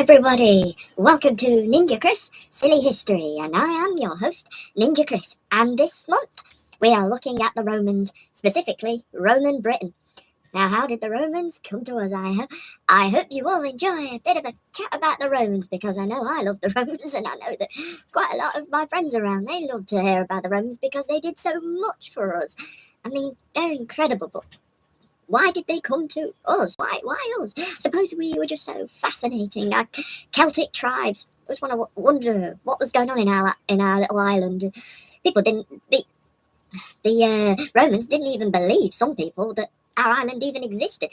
everybody, welcome to NinjaChris Silly History, and I am your host, NinjaChris, and this month we are looking at the Romans, specifically Roman Britain. Now, how did the Romans come to us? I hope you all enjoy a bit of a chat about the Romans, because I know I love the Romans, and I know that quite a lot of my friends around, they love to hear about the Romans because they did so much for us. I mean, they're incredible, but why did they come to us? Why us? Suppose we were just so fascinating, like Celtic tribes. I just want to wonder what was going on in our little island. People didn't. The Romans didn't even believe, some people, that our island even existed.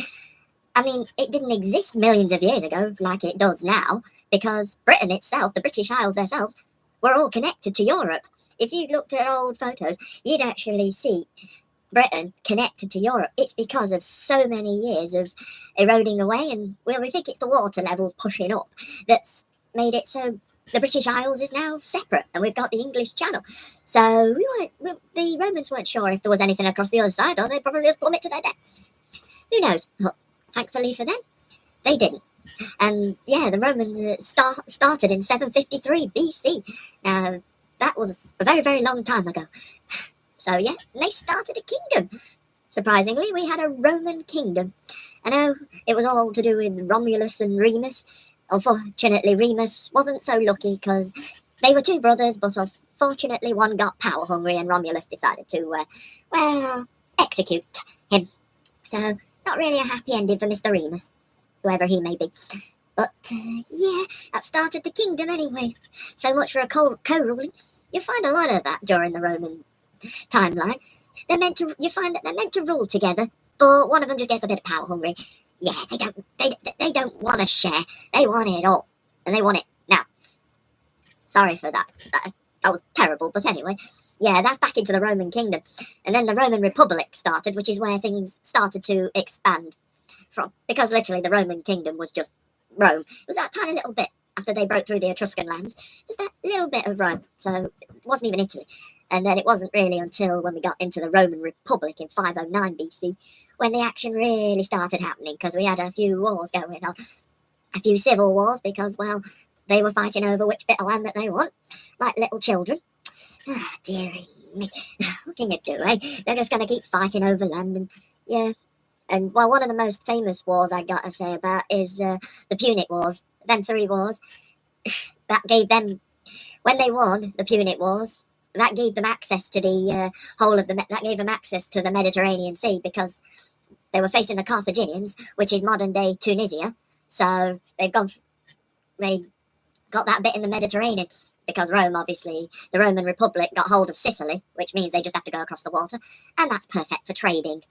I mean, it didn't exist millions of years ago like it does now, because Britain itself, the British Isles themselves, were all connected to Europe. If you looked at old photos, you'd actually see Britain connected to Europe. It's because of so many years of eroding away, and we think it's the water levels pushing up that's made it so the British Isles is now separate, and we've got the English Channel. So the Romans weren't sure if there was anything across the other side, or they'd probably just plummet to their death. Who knows? But thankfully for them, they didn't. And yeah, the Romans started in 753 BC. Now, that was a very, very long time ago. So yeah, they started a kingdom. Surprisingly, we had a Roman kingdom. I know it was all to do with Romulus and Remus. Unfortunately, Remus wasn't so lucky because they were two brothers, but unfortunately one got power hungry and Romulus decided to, execute him. So not really a happy ending for Mr. Remus, whoever he may be. But yeah, that started the kingdom anyway. So much for a co-ruling. You find a lot of that during the Roman timeline. You find that they're meant to rule together, but one of them just gets a bit power hungry. Yeah, they don't want to share. They want it all, and they want it now. Sorry for that. That was terrible, but anyway, yeah, that's back into the Roman kingdom, and then the Roman Republic started, which is where things started to expand from, because literally the Roman kingdom was just Rome. It was that tiny little bit after they broke through the Etruscan lands, just that little bit of Rome. So it wasn't even Italy. And then it wasn't really until when we got into the Roman Republic in 509 BC when the action really started happening, because we had a few wars going on. A few civil wars because, well, they were fighting over which bit of land that they want, like little children. Ah, dearie me. What can you do, eh? They're just going to keep fighting over land, and yeah. And, well, one of the most famous wars I got to say about is the Punic Wars. Them three wars. That gave them, when they won the Punic Wars, that gave them access to the that gave them access to the Mediterranean Sea, because they were facing the Carthaginians, which is modern day Tunisia. So they got that bit in the Mediterranean, because Rome, obviously, the Roman Republic got hold of Sicily, which means they just have to go across the water, and that's perfect for trading.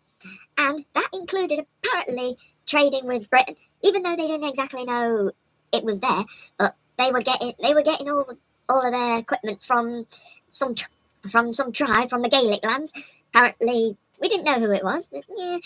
And that included apparently trading with Britain, even though they didn't exactly know it was there, but they were getting all of their equipment from some tribe from the Gaelic lands. Apparently, we didn't know who it was, but yeah.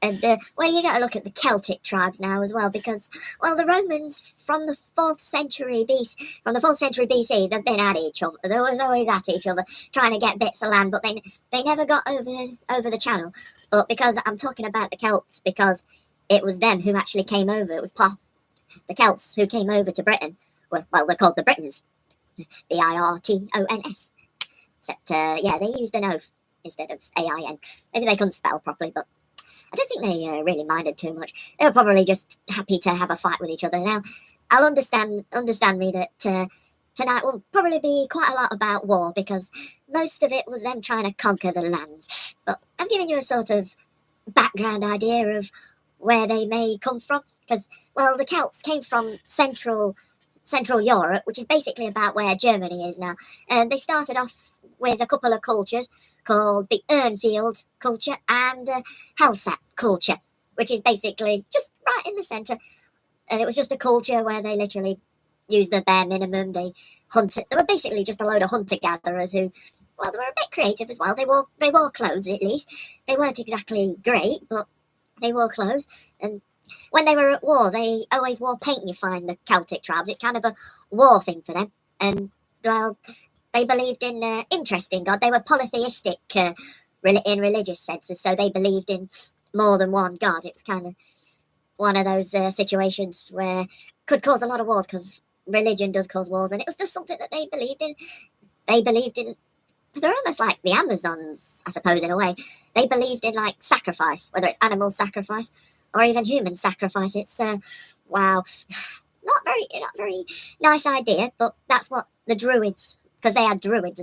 And well, you got to look at the Celtic tribes now as well, because, well, the Romans from the 4th century BC, they've been at each other. They was always at each other, trying to get bits of land, but they never got over the channel. But because I'm talking about the Celts, because it was them who actually came over. It was the Celts who came over to Britain. Well, they're called the Britons, Birtons. Except, yeah, they used an oath instead of AIN. Maybe they couldn't spell properly, but I don't think they really minded too much. They were probably just happy to have a fight with each other. Now, I'll understand me that tonight will probably be quite a lot about war, because most of it was them trying to conquer the lands. But I've given you a sort of background idea of where they may come from, because, well, the Celts came from Central Europe, which is basically about where Germany is now. And they started off with a couple of cultures called the Urnfield culture and the Helsat culture, which is basically just right in the centre. And it was just a culture where they literally used the bare minimum. They hunted. They were basically just a load of hunter-gatherers who, well, they were a bit creative as well. They wore clothes, at least. They weren't exactly great, but they wore clothes. And when they were at war, they always wore paint. You find the Celtic tribes. It's kind of a war thing for them. And, well, they believed in interesting God. They were polytheistic in religious senses, so they believed in more than one God. It was kind of one of those situations where could cause a lot of wars because religion does cause wars, and it was just something that they believed in. They believed in. They're almost like the Amazons, I suppose, in a way. They believed in like sacrifice, whether it's animal sacrifice or even human sacrifice. It's wow, not very nice idea, but that's what the Druids, because they had Druids,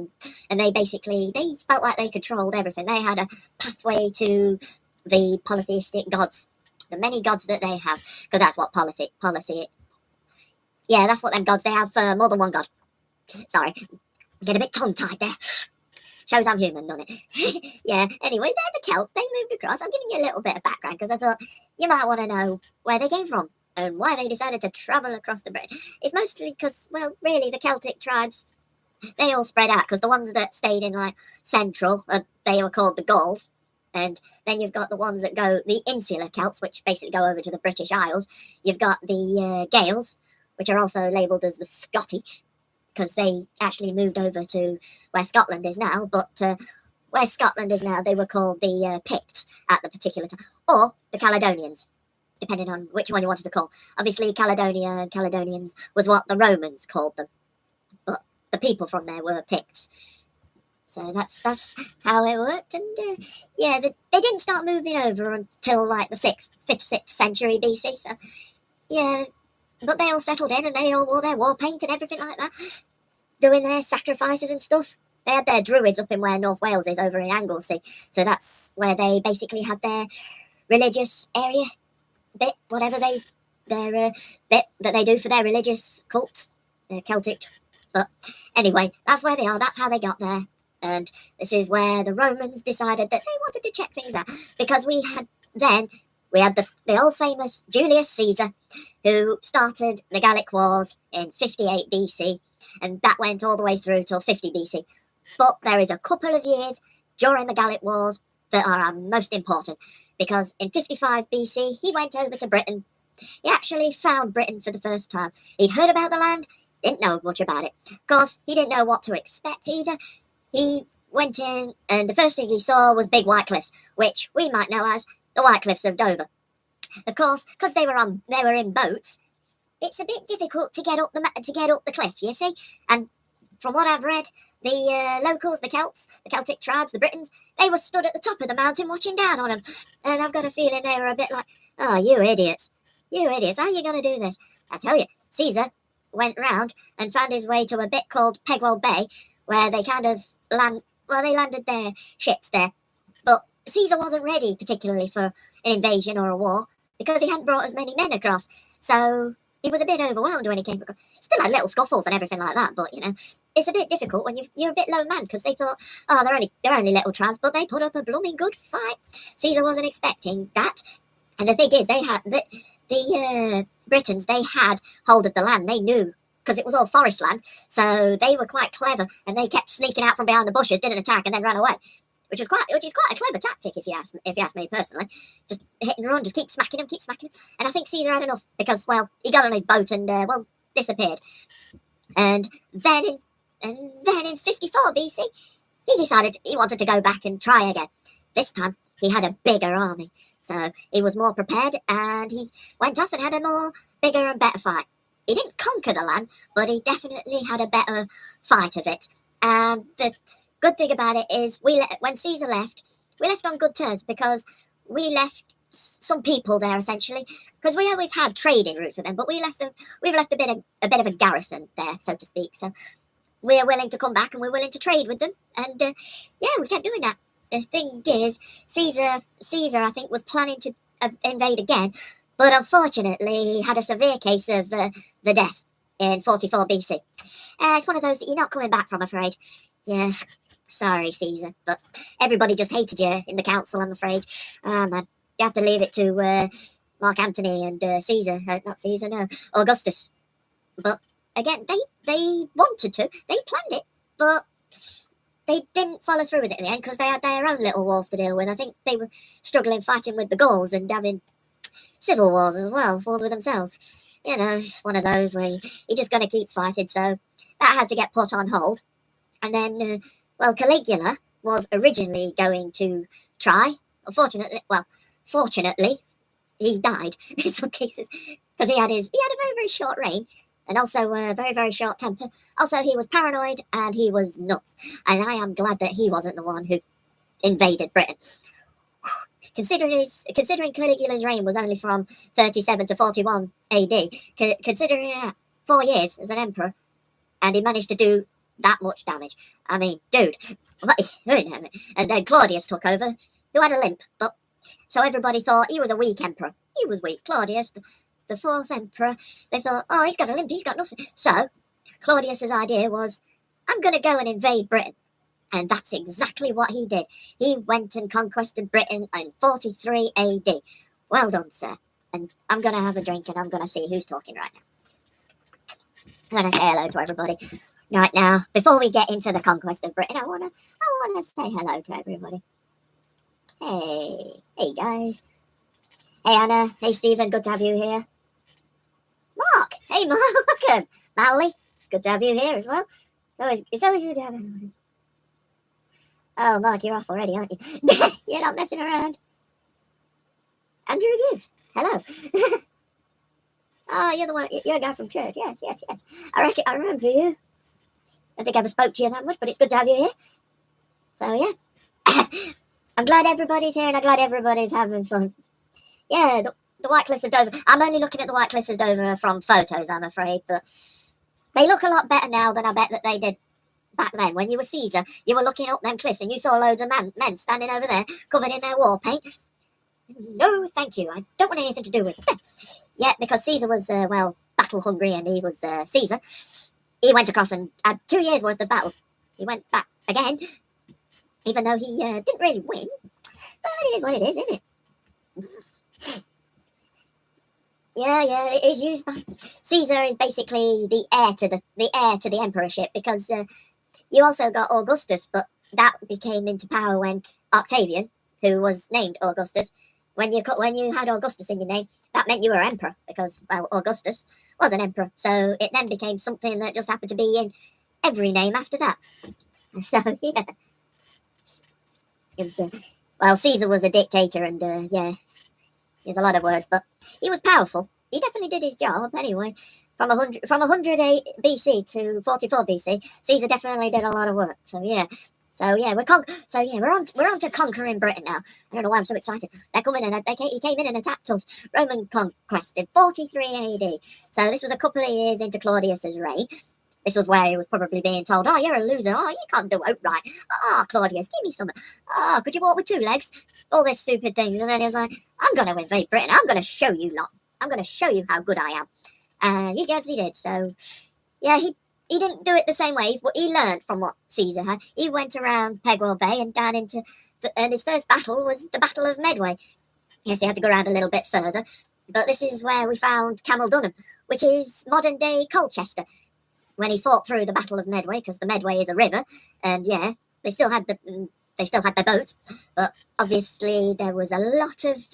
and they basically they felt like they controlled everything. They had a pathway to the polytheistic gods, the many gods that they have, because that's what policy. Yeah, that's what them gods they have. More than one god. Sorry, get a bit tongue tied there. Shows I'm human, doesn't it? Yeah, anyway, they're the Celts. They moved across. I'm giving you a little bit of background because I thought you might want to know where they came from and why they decided to travel across the Britain. It's mostly because, well, really, the Celtic tribes, they all spread out because the ones that stayed in, like, Central, they were called the Gauls. And then you've got the ones that go, the insular Celts, which basically go over to the British Isles. You've got the Gaels, which are also labelled as the Scotty, because they actually moved over to where Scotland is now, but where Scotland is now, they were called the Picts at the particular time, or the Caledonians, depending on which one you wanted to call. Obviously, Caledonia and Caledonians was what the Romans called them, but the people from there were Picts. So that's how it worked, and yeah, they didn't start moving over until like the 5th, 6th century BC, so yeah, but they all settled in and they all wore their war paint and everything like that, doing their sacrifices and stuff. They had their druids up in where North Wales is, over in Anglesey. So that's where they basically had their religious area bit, whatever their bit that they do for their religious cults, their Celtic. But anyway, that's where they are. That's how they got there. And this is where the Romans decided that they wanted to check things out, because we had the old famous Julius Caesar, who started the Gallic Wars in 58 BC, and that went all the way through till 50 BC. But there is a couple of years during the Gallic Wars that are most important, because in 55 BC, he went over to Britain. He actually found Britain for the first time. He'd heard about the land, didn't know much about it. Of course, he didn't know what to expect either. He went in, and the first thing he saw was big white cliffs, which we might know as the White Cliffs of Dover. Of course, because they were in boats, it's a bit difficult to get up the cliff, you see. And from what I've read, the locals, the Celts, the Celtic tribes, the Britons, they were stood at the top of the mountain watching down on them. And I've got a feeling they were a bit like, oh, you idiots, how are you going to do this? I tell you, Caesar went round and found his way to a bit called Pegwell Bay, where they kind of they landed their ships there. But Caesar wasn't ready particularly for an invasion or a war, because he hadn't brought as many men across. So he was a bit overwhelmed when he came across. Still had little scuffles and everything like that, but, you know, it's a bit difficult when you're a bit low man, because they thought, oh, they're only little tribes, but they put up a blooming good fight. Caesar wasn't expecting that. And the thing is, they had the Britons, they had hold of the land. They knew, because it was all forest land, so they were quite clever, and they kept sneaking out from behind the bushes, didn't attack, and then ran away. Which is quite a clever tactic, if you ask me personally. Just hit and run, just keep smacking him. And I think Caesar had enough, because, well, he got on his boat and disappeared. And then in 54 BC, he decided he wanted to go back and try again. This time he had a bigger army, so he was more prepared, and he went off and had a bigger and better fight. He didn't conquer the land, but he definitely had a better fight of it. And the good thing about it is, when Caesar left, we left on good terms, because we left some people there, essentially, because we always had trading routes with them, but we've left a bit of a garrison there, so to speak. So we're willing to come back, and we're willing to trade with them, and yeah, we kept doing that. The thing is, Caesar, I think, was planning to invade again, but unfortunately had a severe case of the death in 44 BC. It's one of those that you're not coming back from, afraid. Yeah, sorry, Caesar, but everybody just hated you in the council, I'm afraid. Ah, man, you have to leave it to Mark Antony and Caesar. Not Caesar, no, Augustus. But again, they wanted to, they planned it, but they didn't follow through with it in the end, because they had their own little wars to deal with. I think they were struggling fighting with the Gauls and having civil wars as well, wars with themselves. You know, it's one of those where you're just going to keep fighting, so that had to get put on hold. And then, Caligula was originally going to try, fortunately, he died in some cases because he had a very, very short reign and also a very, very short temper. Also, he was paranoid and he was nuts. And I am glad that he wasn't the one who invaded Britain. Considering Caligula's reign was only from 37 to 41 AD, considering 4 years as an emperor, and he managed to do that much damage. I mean, dude. And then Claudius took over, who had a limp, but so everybody thought he was a weak emperor. He was weak. Claudius, the fourth emperor, they thought, oh, he's got a limp, he's got nothing. So Claudius's idea was, I'm going to go and invade Britain. And that's exactly what he did. He went and conquered Britain in 43 AD. Well done, sir. And I'm going to have a drink and I'm going to see who's talking right now. I'm going to say hello to everybody right now. Before we get into the conquest of Britain, I want to say hello to everybody. Hey guys. Hey Anna, hey Stephen, good to have you here. Mark, hey Mark, welcome. Mowley, good to have you here as well. It's always good to have everybody. Oh Mark, you're off already, aren't you? You're not messing around. Andrew Gibbs, hello. Oh, you're a guy from church, yes. I remember you. I don't think I ever spoke to you that much, but it's good to have you here. So yeah. I'm glad everybody's here and I'm glad everybody's having fun. Yeah, the White Cliffs of Dover. I'm only looking at the White Cliffs of Dover from photos, I'm afraid, but they look a lot better now than I bet that they did back then. When you were Caesar, you were looking up them cliffs and you saw loads of men standing over there covered in their war paint. No, thank you. I don't want anything to do with them. Yeah, because Caesar was, battle hungry and he was Caesar. He went across and had 2 years worth of battles. He went back again. Even though he didn't really win, but it is what it is, isn't it? Yeah, it is used by Caesar is basically the heir to the emperorship because you also got Augustus, but that became into power when Octavian, who was named Augustus, when you had Augustus in your name, that meant you were emperor because Augustus was an emperor, so it then became something that just happened to be in every name after that. So yeah. Caesar was a dictator and, there's a lot of words, but he was powerful. He definitely did his job anyway. From 100 BC to 44 BC, Caesar definitely did a lot of work. So yeah, we're on to conquering Britain now. I don't know why I'm so excited. They're coming in. He came in and attacked us. Roman conquest in 43 AD. So this was a couple of years into Claudius's reign. This was where he was probably being told, oh, you're a loser. Oh, you can't do it right. Oh, Claudius, give me some. Oh, could you walk with 2 legs? All this stupid things. And then he was like, I'm going to invade Britain. I'm going to show you lot. I'm going to show you how good I am. And you guys, he did. So, yeah, he didn't do it the same way. He learned from what Caesar had. He went around Pegwell Bay and down into, and his first battle was the Battle of Medway. Yes, he had to go around a little bit further. But this is where we found Camel Dunham, which is modern-day Colchester. When he fought through the Battle of Medway, because the Medway is a river, and yeah, they still had their boats, but obviously there was a lot of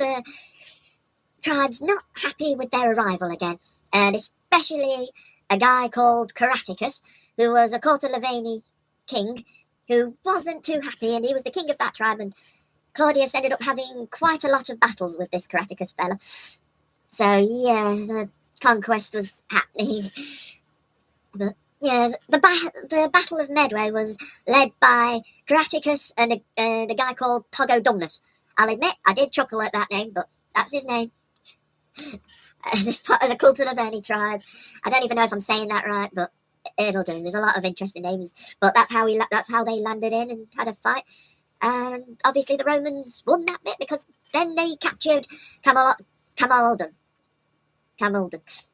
tribes not happy with their arrival again, and especially a guy called Caraticus, who was a Courtelavani king, who wasn't too happy, and he was the king of that tribe, and Claudius ended up having quite a lot of battles with this Caraticus fella. So yeah, the conquest was happening. But yeah, the Battle of Medway was led by Caraticus and a guy called Togodumnus. I'll admit, I did chuckle at that name, but that's his name. It's part of the Courtelavani tribe. I don't even know if I'm saying that right, but it'll do. There's a lot of interesting names, but that's how they landed in and had a fight. And obviously the Romans won that bit because then they captured Camaldon,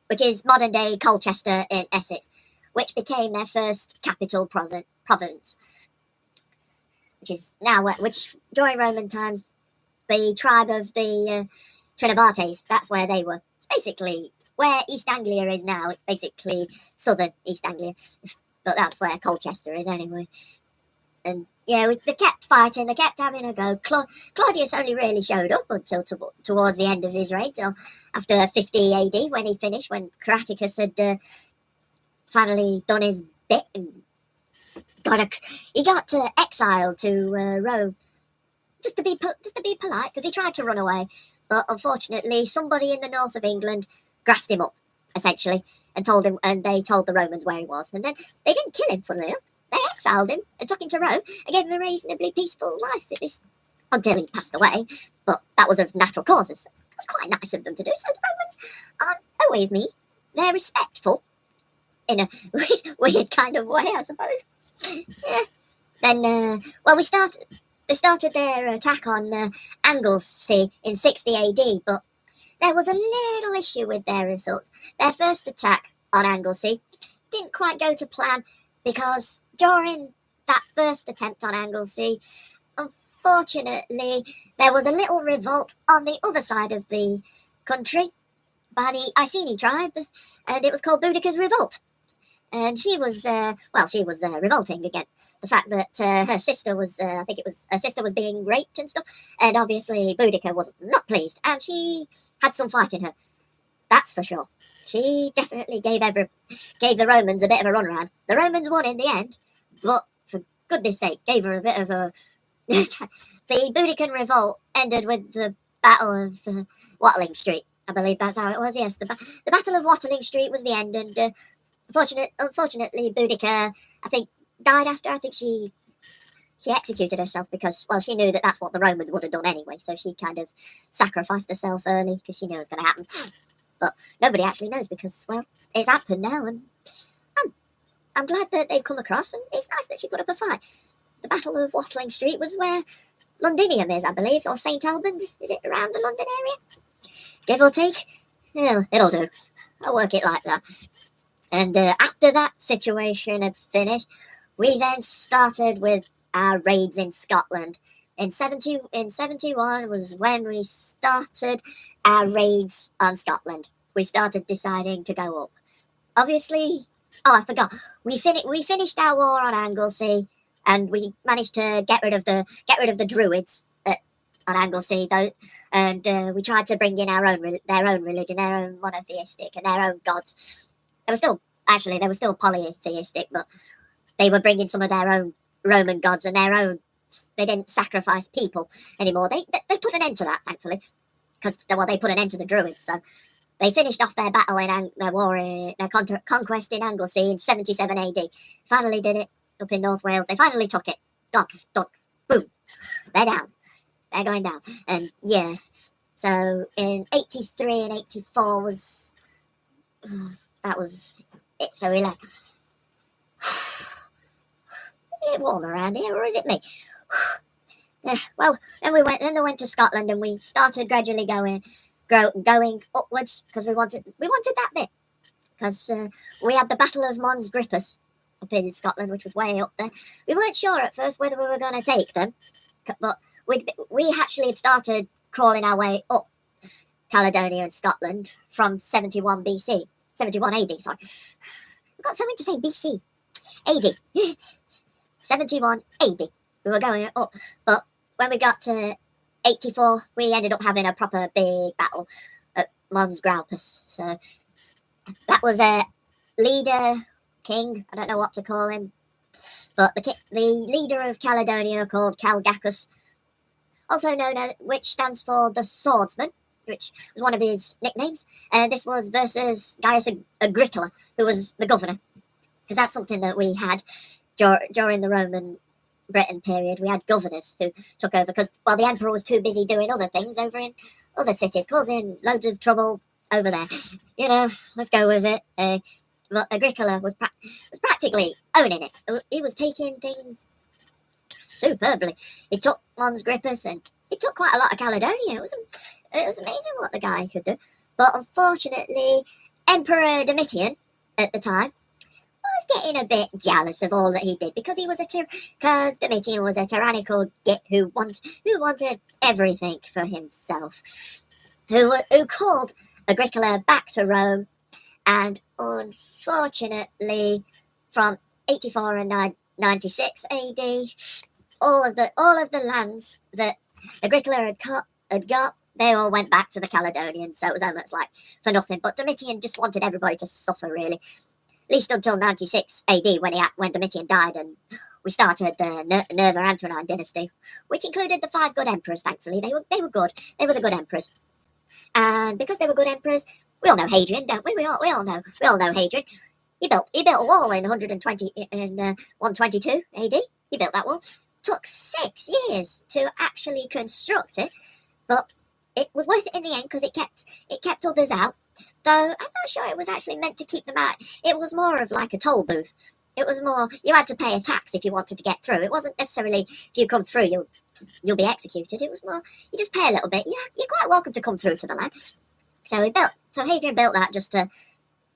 which is modern day Colchester in Essex, which became their first capital province, which during Roman times, the tribe of the Trinovartes, that's where they were. It's basically where East Anglia is now. It's basically southern East Anglia, but that's where Colchester is anyway. And yeah, they kept fighting, they kept having a go. Claudius only really showed up until towards the end of his reign, till after 50 AD when he finished, when Caraticus had finally done his bit and he got exiled to Rome just to be polite because he tried to run away, but unfortunately somebody in the north of England grassed him up, essentially, and told him, and they told the Romans where he was, and then they didn't kill him, funnily enough. They exiled him and took him to Rome and gave him a reasonably peaceful life until he passed away, but that was of natural causes. It was quite nice of them to do, so the Romans aren't always mean. They're respectful, in a weird kind of way, I suppose. Yeah. Then, they started their attack on Anglesey in 60 AD, but there was a little issue with their results. Their first attack on Anglesey didn't quite go to plan because during that first attempt on Anglesey, unfortunately, there was a little revolt on the other side of the country by the Iceni tribe, and it was called Boudicca's Revolt. And she was revolting against the fact that her sister was, her sister was being raped and stuff, and obviously Boudicca was not pleased, and she had some fight in her. That's for sure. She definitely gave the Romans a bit of a runaround. The Romans won in the end, but for goodness sake, gave her a bit of a. The Boudiccan revolt ended with the Battle of Watling Street. I believe that's how it was. Yes, the Battle of Watling Street was the end, and unfortunately, Boudicca, I think, died after. I think she executed herself because, well, she knew that that's what the Romans would have done anyway, so she kind of sacrificed herself early because she knew it was going to happen. But nobody actually knows because, well, it's happened now, and I'm glad that they've come across, and it's nice that she put up a fight. The Battle of Watling Street was where Londinium is, I believe, or St. Albans. Is it around the London area? Give or take? It'll do. I'll work it like that. And after that situation had finished, we then started with our raids in Scotland. In 71 was when we started our raids on Scotland. We started deciding to go up. Obviously, I forgot. We finished our war on Anglesey, and we managed to get rid of the Druids on Anglesey, though, and we tried to bring in their own religion, their own monotheistic, and their own gods. They were still polytheistic, but they were bringing some of their own Roman gods and they didn't sacrifice people anymore. They put an end to that, thankfully, because they put an end to the Druids. So they finished off their battle their conquest in Anglesey in 77 AD. Finally did it up in North Wales. They finally took it. Done, boom. They're down. They're going down. And yeah, so in 83 and 84 was it. So we left. Is it warm around here, or is it me? Well, then they went to Scotland, and we started gradually going upwards because we wanted that bit, because we had the Battle of Mons Grippus up in Scotland, which was way up there. We weren't sure at first whether we were going to take them, but we actually had started crawling our way up Caledonia and Scotland from 71 AD, sorry. I've got something to say BC. AD. 71 AD. We were going up. But when we got to 84, we ended up having a proper big battle at Mons Graupus. So that was a king. I don't know what to call him. But the leader of Caledonia, called Calgacus, also known as, which stands for the Swordsman, which was one of his nicknames. This was versus Gaius Agricola, who was the governor, because that's something that we had during the Roman Britain period. We had governors who took over because, well, the emperor was too busy doing other things over in other cities, causing loads of trouble over there. Let's go with it. But Agricola was practically owning it. He was taking things superbly. He took Mons Grippus, and he took quite a lot of Caledonia. It was amazing what the guy could do. But unfortunately, Emperor Domitian at the time was getting a bit jealous of all that he did, because Domitian was a tyrannical git who wanted everything for himself, who called Agricola back to Rome, and unfortunately, from 84 and 96 AD, all of the lands that Agricola had got, they all went back to the Caledonians, so it was almost like for nothing. But Domitian just wanted everybody to suffer, really, at least until 96 AD when Domitian died, and we started the Nerva Antonine dynasty, which included the 5 good emperors. Thankfully, they were good. They were the good emperors. And because they were good emperors, we all know Hadrian, don't we? We all know Hadrian. He built a wall in 122 AD. He built that wall. Took 6 years to actually construct it, but it was worth it in the end because it kept others out. Though I'm not sure it was actually meant to keep them out. It was more of like a toll booth. It was more, you had to pay a tax if you wanted to get through. It wasn't necessarily if you come through you'll be executed. It was more you just pay a little bit. Yeah, you're quite welcome to come through to the land. So Hadrian built that just to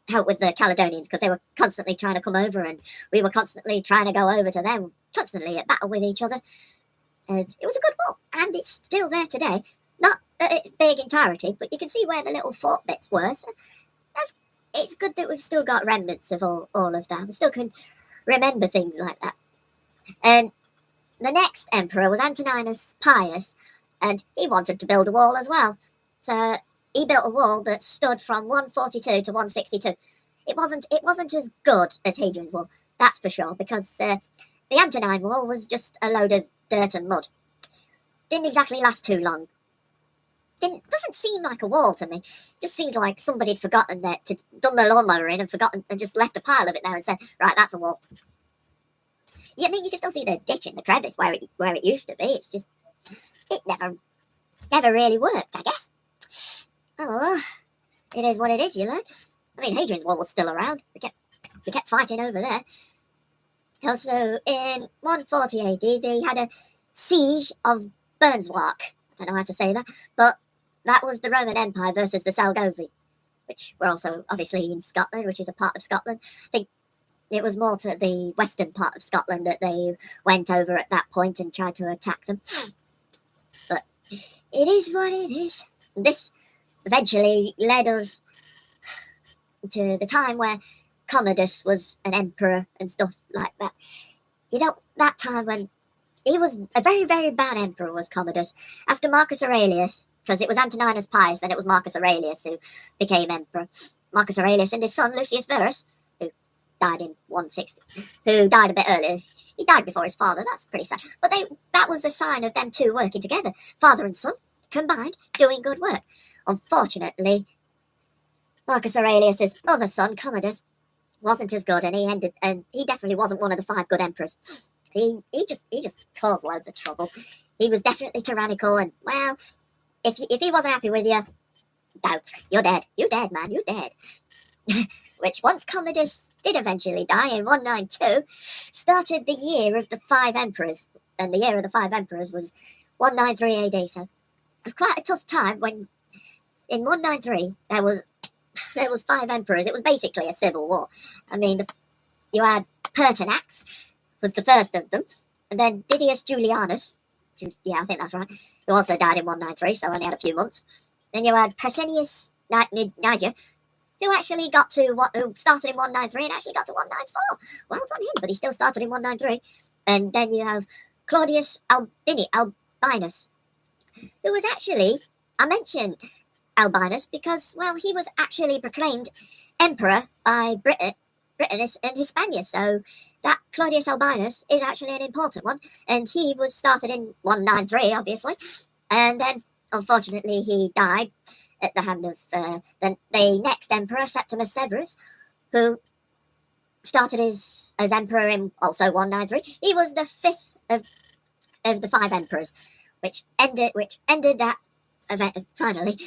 help with the Caledonians because they were constantly trying to come over and we were constantly trying to go over to them, constantly at battle with each other. And it was a good wall, and it's still there today. Not at its big entirety, but you can see where the little fort bits were. So it's good that we've still got remnants of all of that. We still can remember things like that. And the next emperor was Antoninus Pius, and he wanted to build a wall as well. So he built a wall that stood from 142 to 162. It wasn't as good as Hadrian's wall, that's for sure, because the Antonine wall was just a load of dirt and mud. Didn't exactly last too long. Doesn't seem like a wall to me. Just seems like somebody had forgotten that to done the lawnmower in and forgotten and just left a pile of it there and said, right, that's a wall. Yeah, I mean, you can still see the ditch in the crevice where it used to be. It's just it never really worked, I guess. Oh, it is what it is, you know. I mean, Hadrian's wall was still around. We kept fighting over there. Also, in 140 AD, they had a siege of Bernswark. I don't know how to say that, but that was the Roman Empire versus the Salgovi, which were also obviously in Scotland, which is a part of Scotland. I think it was more to the western part of Scotland that they went over at that point and tried to attack them. But it is what it is. This eventually led us to the time where Commodus was an emperor and stuff like that. You know, that time when he was a very, very bad emperor was Commodus. After Marcus Aurelius, because it was Antoninus Pius, then it was Marcus Aurelius who became emperor. Marcus Aurelius and his son Lucius Verus, who died in 160, who died a bit earlier. He died before his father. That's pretty sad. But that was a sign of them two working together, father and son, combined, doing good work. Unfortunately, Marcus Aurelius's other son, Commodus, wasn't as good, and he definitely wasn't one of the 5 good emperors. He just caused loads of trouble. He was definitely tyrannical, and well, if he wasn't happy with you, no, you're dead. You're dead, man. You're dead. Which once Commodus did eventually die in 192, started the year of the 5 emperors, and the year of the 5 emperors was 193 AD. So it was quite a tough time when in 193 there was 5 emperors. It was basically a civil war. I mean, you had Pertinax was the first of them, and then Didius Julianus, yeah, I think that's right, who also died in 193, so only had a few months. Then you had Presenius Niger, who actually who started in 193 and actually got to 194. Well done him, but he still started in 193. And then you have Claudius Albinus, who was actually, I mentioned Albinus because, well, he was actually proclaimed emperor by Britannis and Hispania, so that Claudius Albinus is actually an important one, and he was started in 193, obviously, and then, unfortunately, he died at the hand of the next emperor, Septimus Severus, who started as emperor in also 193. He was the 5th of the 5 emperors, which ended that event finally.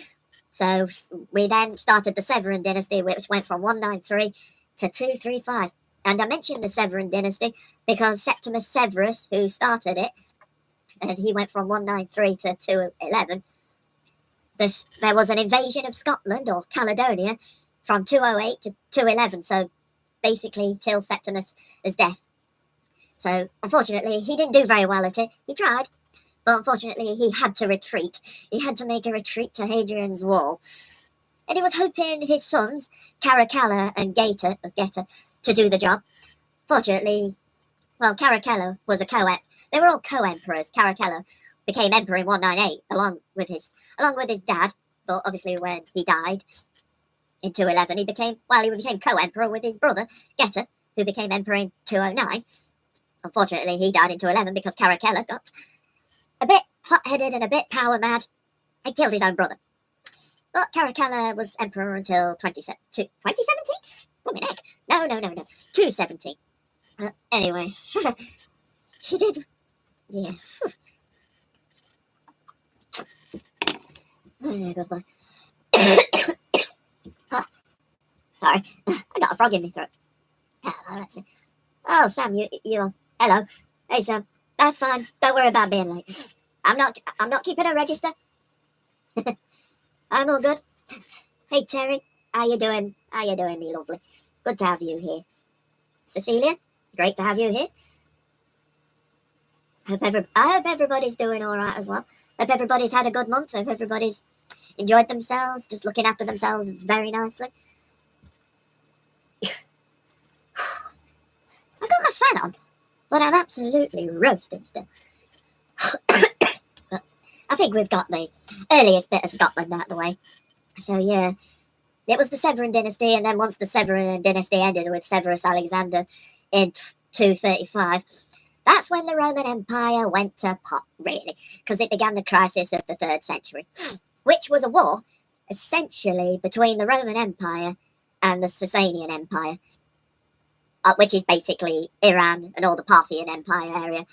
So we then started the Severan dynasty, which went from 193 to 235. And I mentioned the Severan dynasty because Septimus Severus, who started it, and he went from 193 to 211, there was an invasion of Scotland, or Caledonia, from 208 to 211, so basically till Septimus' death. So, unfortunately, he didn't do very well at it. He tried, but unfortunately, he had to retreat. He had to make a retreat to Hadrian's Wall. And he was hoping his sons, Caracalla and Geta, to do the job. Fortunately, well, Caracalla was they were all co-emperors. Caracalla became emperor in 198 along with his dad, but obviously when he died in 211, he became co-emperor with his brother, Geta, who became emperor in 209. Unfortunately, he died in 211 because Caracalla got a bit hot-headed and a bit power-mad and killed his own brother. But Caracalla was emperor until 2017? What the heck? No. 217. Anyway, he did, yeah. Oh, yeah, goodbye. Oh, sorry, I got a frog in my throat. Hello, let's see. Oh, Sam, hello. Hey, Sam. That's fine. Don't worry about being late. I'm not keeping a register. I'm all good. Hey, Terry. How you doing? Me lovely? Good to have you here. Cecilia, great to have you here. I hope everybody's doing all right as well. Hope everybody's had a good month. Hope everybody's enjoyed themselves, just looking after themselves very nicely. I've got my fan on, but I'm absolutely roasting still. But I think we've got the earliest bit of Scotland out of the way. So yeah, it was the Severan dynasty, and then once the Severan dynasty ended with Severus Alexander in 235, that's when the Roman Empire went to pot, really, because it began the crisis of the 3rd century, which was a war, essentially, between the Roman Empire and the Sasanian Empire, which is basically Iran and all the Parthian Empire area.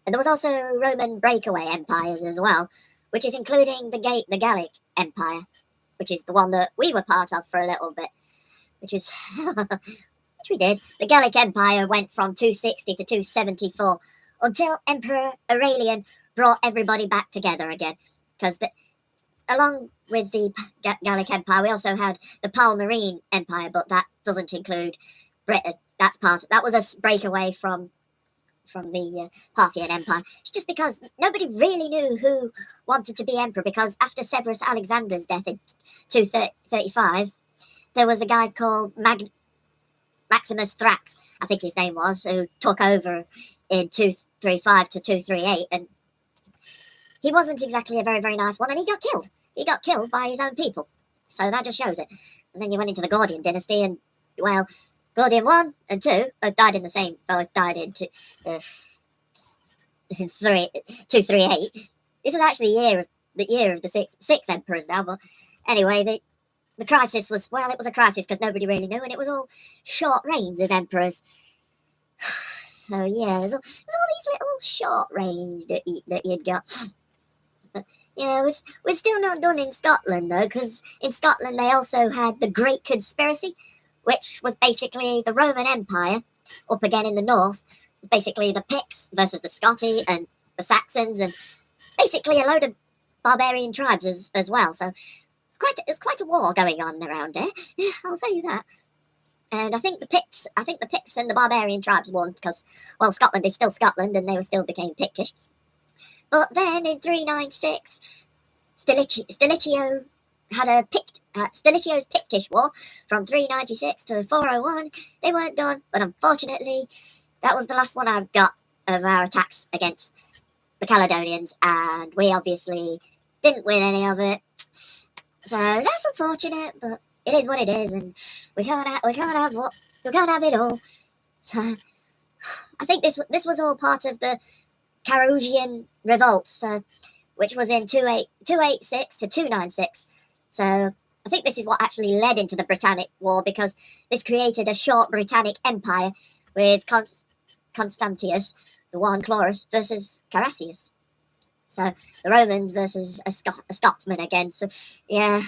And there was also Roman breakaway empires as well, which is including the Gallic Empire, which is the one that we were part of for a little bit, which is... which we did. The Gallic Empire went from 260 to 274 until Emperor Aurelian brought everybody back together again. Because along with the Gallic Empire, we also had the Palmyrene Empire, but that doesn't include Britain. That was a breakaway from the Parthian Empire. It's just because nobody really knew who wanted to be emperor, because after Severus Alexander's death in 235, there was a guy called Maximus Thrax, I think his name was, who took over in 235 to 238, and he wasn't exactly a very, very nice one, and he got killed. He got killed by his own people. So that just shows it. And then you went into the Gordian dynasty, and, well, Gordian 1 and 2 both died in 238. This was actually the year of the six emperors now, but anyway, the crisis was, well, it was a crisis because nobody really knew, and it was all short reigns as emperors. So yeah, there's all these little short reigns that you'd got. But yeah, we're still not done in Scotland though, because in Scotland they also had the Great Conspiracy, which was basically the Roman Empire up again in the north. It was basically the Picts versus the Scotti and the Saxons, and basically a load of barbarian tribes as well. So it's quite a war going on around there. Yeah, I'll say that. And I think the Picts and the barbarian tribes won because, well, Scotland is still Scotland, and they still became Pictish. But then in 396, Stilicho had Stilicio's Pictish War from 396 to 401. They weren't done, but unfortunately, that was the last one I've got of our attacks against the Caledonians, and we obviously didn't win any of it. So that's unfortunate, but it is what it is, and we can't have it all. So I think this was all part of the Carolingian revolt, so which was in 286 to 296. So I think this is what actually led into the Britannic War, because this created a short Britannic Empire with Constantius, the one Chlorus, versus Caraccius. So the Romans versus a Scotsman again. So yeah,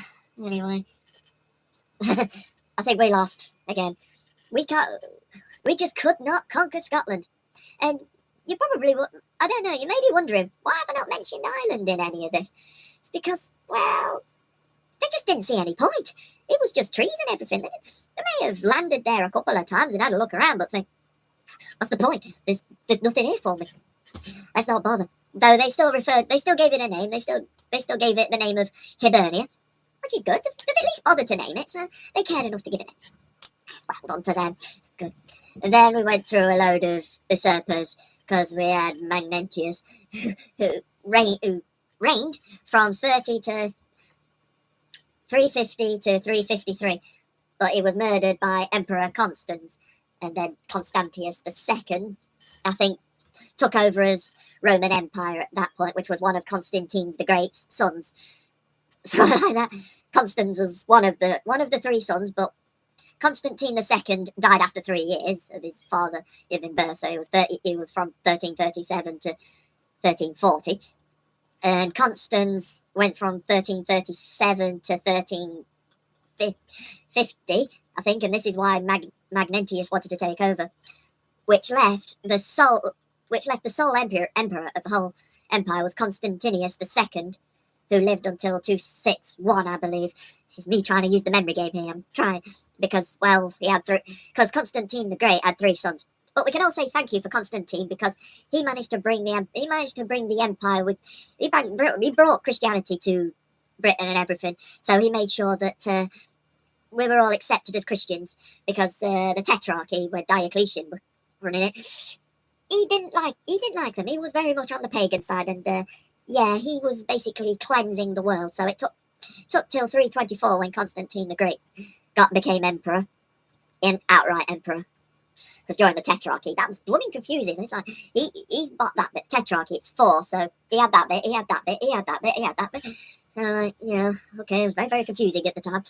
anyway. I think we lost again. We just could not conquer Scotland. And you probably, I don't know, you may be wondering, why have I not mentioned Ireland in any of this? It's because, well, they just didn't see any point. It was just trees and everything. They may have landed there a couple of times and had a look around, but think, what's the point? There's nothing here for me. Let's not bother. Though they still gave it a name. They still gave it the name of Hibernia, which is good. They've at least bothered to name it, so they cared enough to give it a name. It's well done to them. It's good. And then we went through a load of usurpers, because we had Magnentius, who reigned from 30 to 350 to 353, but he was murdered by Emperor Constans, and then Constantius II, I think, took over as Roman Empire at that point, which was one of Constantine the Great's sons. So like that. Constans was one of the three sons, but Constantine II died after 3 years of his father giving birth, so he was from 1337 to 1340, and Constans went from 1337 to 1350, I think, and this is why Magnentius wanted to take over, which left the sole emperor of the whole empire was Constantius II, who lived until 261, I believe. This is me trying to use the memory game here. I'm trying because, well, because Constantine the Great had 3 sons. But we can all say thank you for Constantine because he managed to bring the empire with he brought Christianity to Britain and everything. So he made sure that we were all accepted as Christians because the Tetrarchy, where Diocletian was running it, he didn't like them. He was very much on the pagan side, and yeah, he was basically cleansing the world. So it took till 324 when Constantine the Great became emperor, outright emperor. Because during the Tetrarchy, that was blooming confusing. It's like he's got that bit. Tetrarchy, it's 4, so he had that bit, he had that bit, he had that bit, he had that bit. So like, yeah, okay, it was very, very confusing at the time.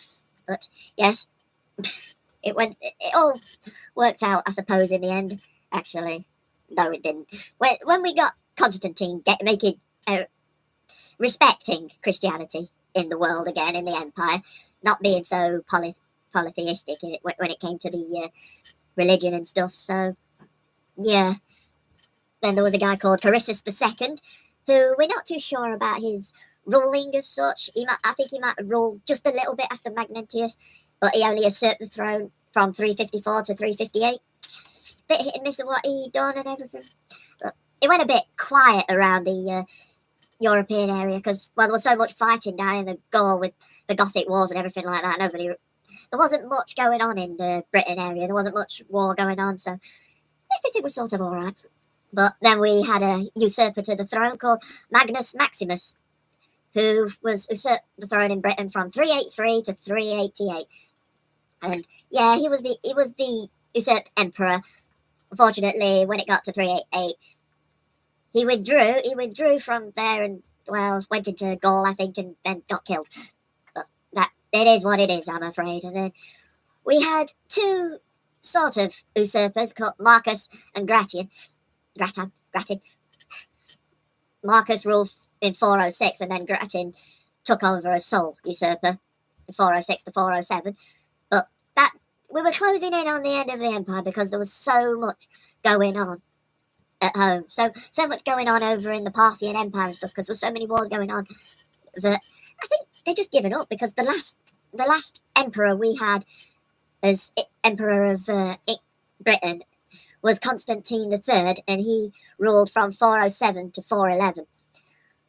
But yes, it all worked out, I suppose, in the end. Actually, no, it didn't. When we got Constantine respecting Christianity in the world again, in the empire, not being so polytheistic when it came to the religion and stuff. So yeah, then there was a guy called Carussus II, who we're not too sure about his ruling as such. I think he might have ruled just a little bit after Magnentius, but he only usurped the throne from 354 to 358. Bit hit and miss of what he done and everything. But it went a bit quiet around the European area because, well, there was so much fighting down in the Gaul with the Gothic wars and everything like that. There wasn't much going on in the Britain area. There wasn't much war going on, so everything was sort of all right. But then we had a usurper to the throne called Magnus Maximus, who usurped the throne in Britain from 383 to 388. And yeah, he was the usurped emperor. Unfortunately, when it got to 388, he withdrew from there and, well, went into Gaul, I think, and then got killed. But it is what it is, I'm afraid. And then we had 2 sort of usurpers called Marcus and Gratian. Marcus ruled in 406, and then Gratin took over as sole usurper in 406 to 407. But we were closing in on the end of the empire because there was so much going on at home. So much going on over in the Parthian Empire and stuff, because there were so many wars going on that I think they're just giving up, because the last emperor we had as emperor of Britain was Constantine III, and he ruled from 407 to 411.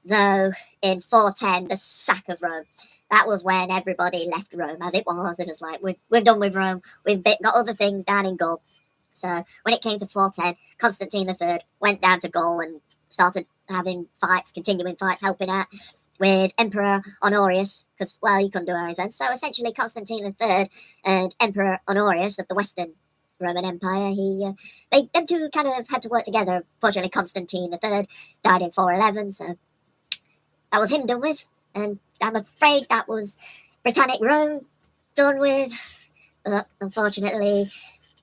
Though in 410, the sack of Rome, that was when everybody left Rome as it was. It was like, we've done with Rome, we've got other things down in Gaul. So when it came to 410, Constantine III went down to Gaul and started having continuing fights, helping out with Emperor Honorius, because, well, he couldn't do it on his own. So essentially, Constantine III and Emperor Honorius of the Western Roman Empire, them two kind of had to work together. Fortunately, Constantine III died in 411, so that was him done with. And I'm afraid that was Britannic Rome done with. But unfortunately,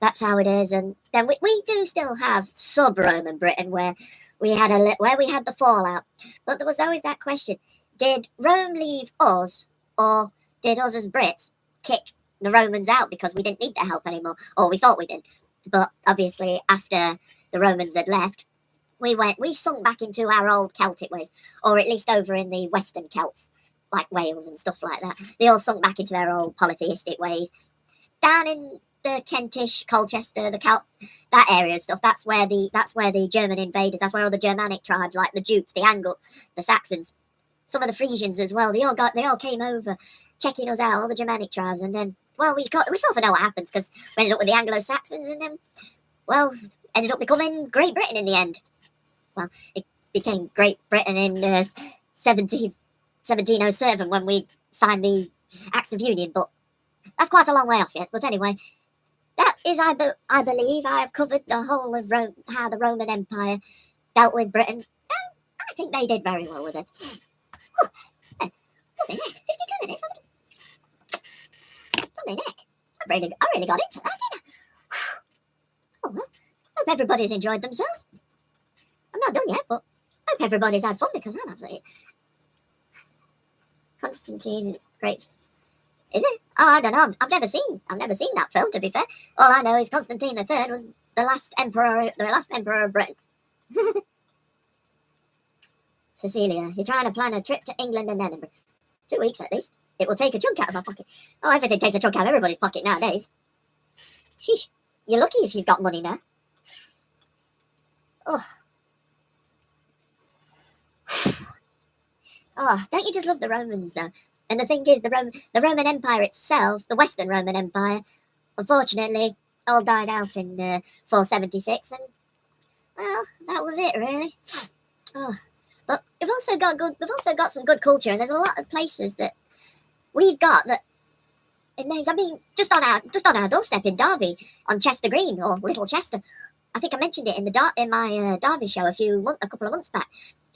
that's how it is. And then we do still have sub-Roman Britain where we had the fallout. But there was always that question: did Rome leave us, or did us as Brits kick the Romans out because we didn't need their help anymore, or we thought we did? But obviously, after the Romans had left, we sunk back into our old Celtic ways, or at least over in the Western Celts, like Wales and stuff like that. They all sunk back into their old polytheistic ways. Down in the Kentish, Colchester, that area and stuff, that's where the German invaders, that's where all the Germanic tribes, like the Jutes, the Angles, the Saxons, some of the Frisians as well, they all came over, checking us out, all the Germanic tribes, and then, well, we sort of know what happens, because we ended up with the Anglo-Saxons, and then, well, ended up becoming Great Britain in the end. Well, it became Great Britain in 1707 when we signed the Acts of Union, but that's quite a long way off yet. But anyway, that is, I believe, I have covered the whole of Rome, how the Roman Empire dealt with Britain, and I think they did very well with it. Sunday neck. 52 minutes. Sunday neck. I really got into that, didn't I? Oh, well. Hope everybody's enjoyed themselves. I'm not done yet, but hope everybody's had fun because I'm absolutely... Constantine, great. Is it? Oh, I don't know. I've never seen that film, to be fair. All I know is Constantine III was the last emperor of Britain. Cecilia, you're trying to plan a trip to England and Edinburgh. 2 weeks at least. It will take a chunk out of my pocket. Oh, everything takes a chunk out of everybody's pocket nowadays. Sheesh. You're lucky if you've got money now. Oh. Oh, don't you just love the Romans, though? And the thing is, the Roman Empire itself, the Western Roman Empire, unfortunately, all died out in 476, and, well, that was it, really. Oh. But we've also got some good culture, and there's a lot of places that we've got that it names. I mean, just on our doorstep in Derby, on Chester Green or Little Chester. I think I mentioned it in my Derby show a couple of months back,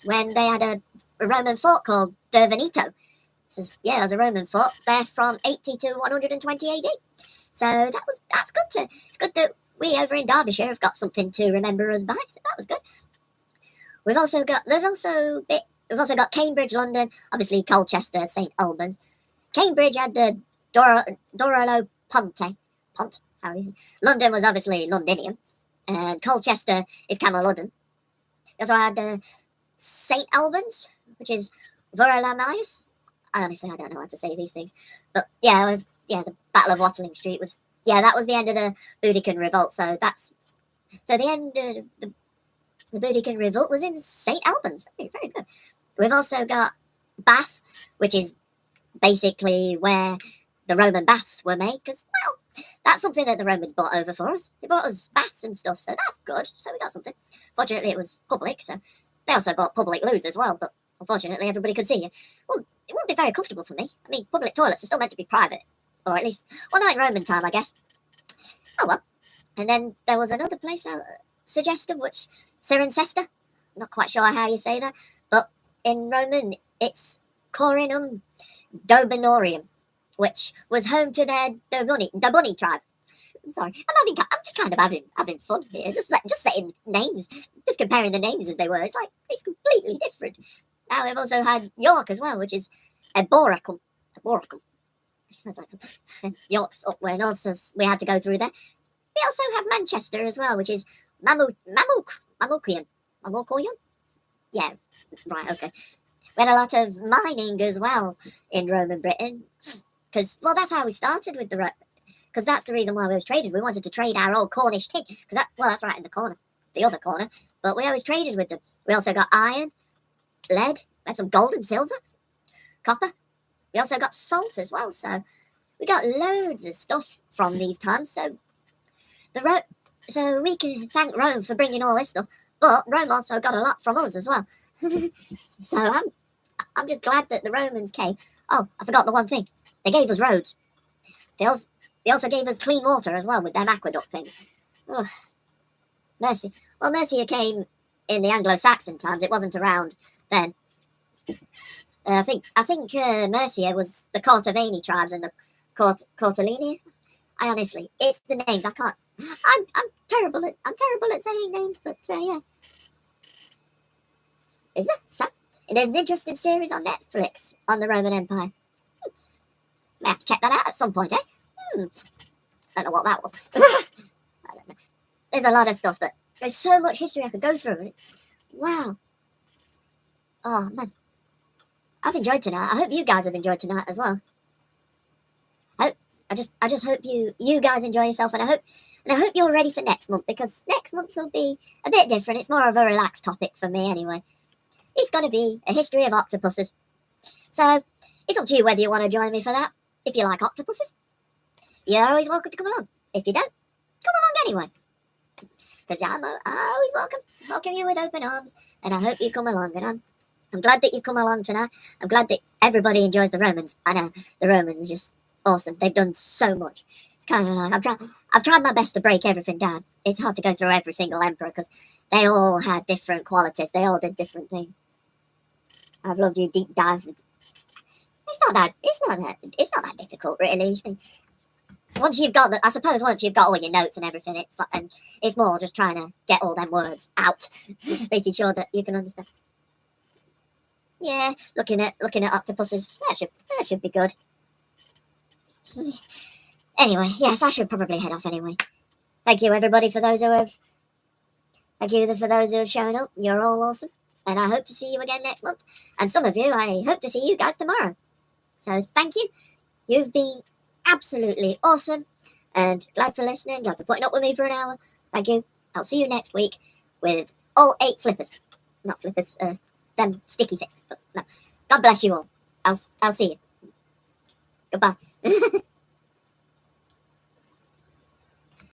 when they had a Roman fort called Dervenito. So, yeah, there's a Roman fort there from 80 to 120 AD. So it's good that we over in Derbyshire have got something to remember us by. So that was good. We've also got Cambridge, London, obviously Colchester, St Albans. Cambridge had the Dorolo Ponte. London was obviously Londinium, and Colchester is Camelodon. We also had St Albans, which is Vorolamius. I don't know how to say these things, but yeah, the Battle of Watling Street that was the end of the Boudiccan Revolt. So the end of the Boudiccan Revolt was in St Albans. Very, very good. We've also got Bath, which is basically where the Roman baths were made, because, well, that's something that the Romans bought over for us. They bought us baths and stuff, so that's good. So we got something. Fortunately, it was public, so they also bought public loos as well, but unfortunately, everybody could see you. Well, it wouldn't be very comfortable for me. I mean, public toilets are still meant to be private, or at least, well, not in Roman time, I guess. Oh, well. And then there was another place I suggested, which Cirencester. I'm not quite sure how you say that, but in Roman, it's Corinum Dobunorium, which was home to their Dobuni tribe. I'm sorry, I'm just kind of having fun here, just saying names, just comparing the names as they were. It's completely different. Now we've also had York as well, which is Eboracum. Sounds like York's up where north, so we had to go through there. We also have Manchester as well, which is Mamukian. Yeah, right, okay. We had a lot of mining as well in Roman Britain, because, well, that's how we started with because that's the reason why we was traded. We wanted to trade our old Cornish tin, because that's right in the other corner, but we always traded with them. We also got iron, lead, we had some gold and silver, copper. We also got salt as well, so we got loads of stuff from these times, so we can thank Rome for bringing all this stuff, but Rome also got a lot from us as well. So I'm just glad that the Romans came. Oh, I forgot the one thing. They gave us roads. They also gave us clean water as well with them aqueduct thing. Oh, Mercia. Well, Mercia came in the Anglo-Saxon times. It wasn't around then. I think Mercia was the Cortavani tribes and the Cortellini. I honestly, it's the names. I can't. I'm terrible at saying names, but yeah. Is there? So, there's an interesting series on Netflix on the Roman Empire. May have to check that out at some point, eh? Don't know what that was. I don't know. There's a lot of stuff there's so much history I could go through, and wow. Oh man, I've enjoyed tonight. I hope you guys have enjoyed tonight as well. I just hope you guys enjoy yourself, and I hope you're ready for next month, because next month will be a bit different. It's more of a relaxed topic for me anyway. It's going to be a history of octopuses. So it's up to you whether you want to join me for that. If you like octopuses, you're always welcome to come along. If you don't, come along anyway. Because I'm always welcome you with open arms, and I hope you come along. And I'm glad that you've come along tonight. I'm glad that everybody enjoys the Romans. I know the Romans are just awesome. They've done so much. It's kind of like I've tried my best to break everything down. It's hard to go through every single emperor because they all had different qualities. They all did different things. I've loved you deep dives. It's not that difficult, really. Once you've got I suppose once you've got all your notes and everything, and it's more just trying to get all them words out, making sure that you can understand. Yeah, looking at octopuses, that should be good. Anyway, yes, I should probably head off anyway. Thank you everybody for those who have shown up. You're all awesome, and I hope to see you again next month. And some of you, I hope to see you guys tomorrow. So thank you. You've been absolutely awesome, and glad for listening, glad for putting up with me for an hour. Thank you. I'll see you next week with all 8 flippers. Not flippers, them sticky things, but no. God bless you all. I'll see you. Goodbye.